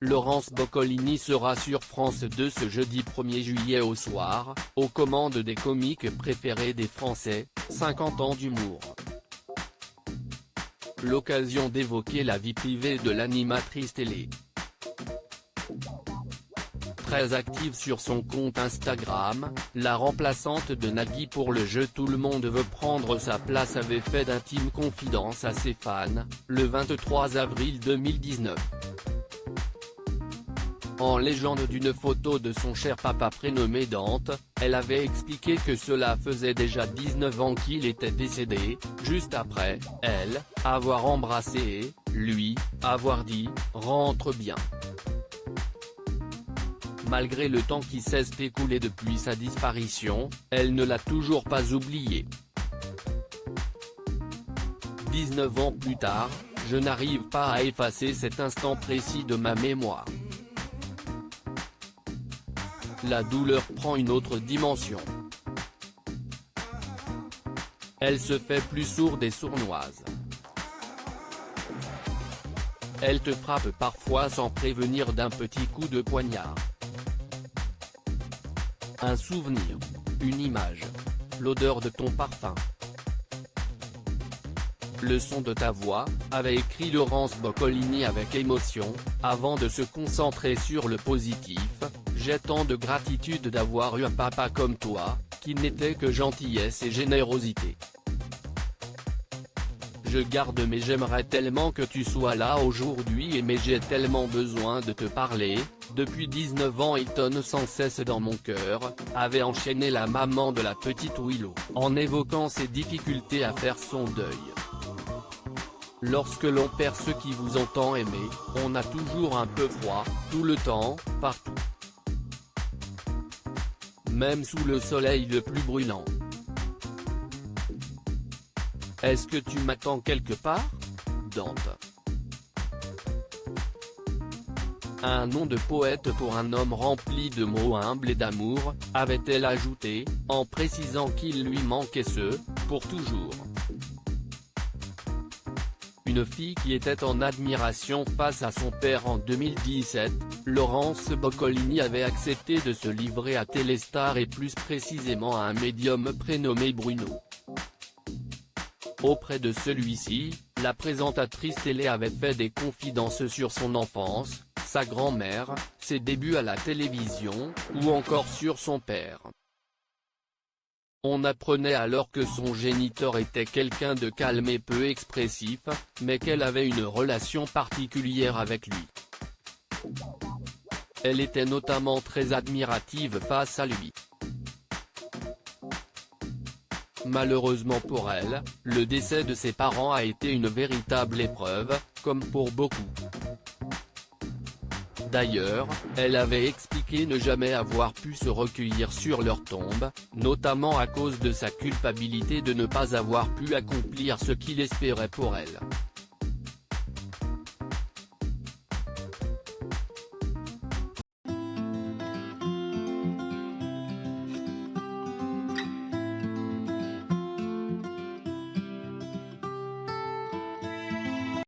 Laurence Boccolini sera sur France 2 ce jeudi 1er juillet au soir, aux commandes des comiques préférés des Français, 50 ans d'humour. L'occasion d'évoquer la vie privée de l'animatrice télé. Très active sur son compte Instagram, la remplaçante de Nagui pour le jeu Tout le monde veut prendre sa place avait fait d'intimes confidences à ses fans, le 23 avril 2019. En légende d'une photo de son cher papa prénommé Dante, elle avait expliqué que cela faisait déjà 19 ans qu'il était décédé, juste après, elle, avoir embrassé et, lui, avoir dit « rentre bien ». Malgré le temps qui s'est écoulé depuis sa disparition, elle ne l'a toujours pas oublié. 19 ans plus tard, je n'arrive pas à effacer cet instant précis de ma mémoire. La douleur prend une autre dimension. Elle se fait plus sourde et sournoise. Elle te frappe parfois sans prévenir d'un petit coup de poignard. Un souvenir, une image, l'odeur de ton parfum. Le son de ta voix, avait écrit Laurence Boccolini avec émotion, avant de se concentrer sur le positif. J'ai tant de gratitude d'avoir eu un papa comme toi, qui n'était que gentillesse et générosité. Je garde mais j'aimerais tellement que tu sois là aujourd'hui et mais j'ai tellement besoin de te parler, depuis 19 ans il tonne sans cesse dans mon cœur, avait enchaîné la maman de la petite Willow, en évoquant ses difficultés à faire son deuil. Lorsque l'on perd ceux qui vous ont tant aimé, on a toujours un peu froid, tout le temps, partout. Même sous le soleil le plus brûlant. Est-ce que tu m'attends quelque part, Dante? Un nom de poète pour un homme rempli de mots humbles et d'amour, avait-elle ajouté, en précisant qu'il lui manquait ce, pour toujours. Une fille qui était en admiration face à son père en 2017, Laurence Boccolini avait accepté de se livrer à Téléstar et plus précisément à un médium prénommé Bruno. Auprès de celui-ci, la présentatrice télé avait fait des confidences sur son enfance, sa grand-mère, ses débuts à la télévision, ou encore sur son père. On apprenait alors que son géniteur était quelqu'un de calme et peu expressif, mais qu'elle avait une relation particulière avec lui. Elle était notamment très admirative face à lui. Malheureusement pour elle, le décès de ses parents a été une véritable épreuve, comme pour beaucoup. D'ailleurs, elle avait expliqué ne jamais avoir pu se recueillir sur leur tombe, notamment à cause de sa culpabilité de ne pas avoir pu accomplir ce qu'il espérait pour elle.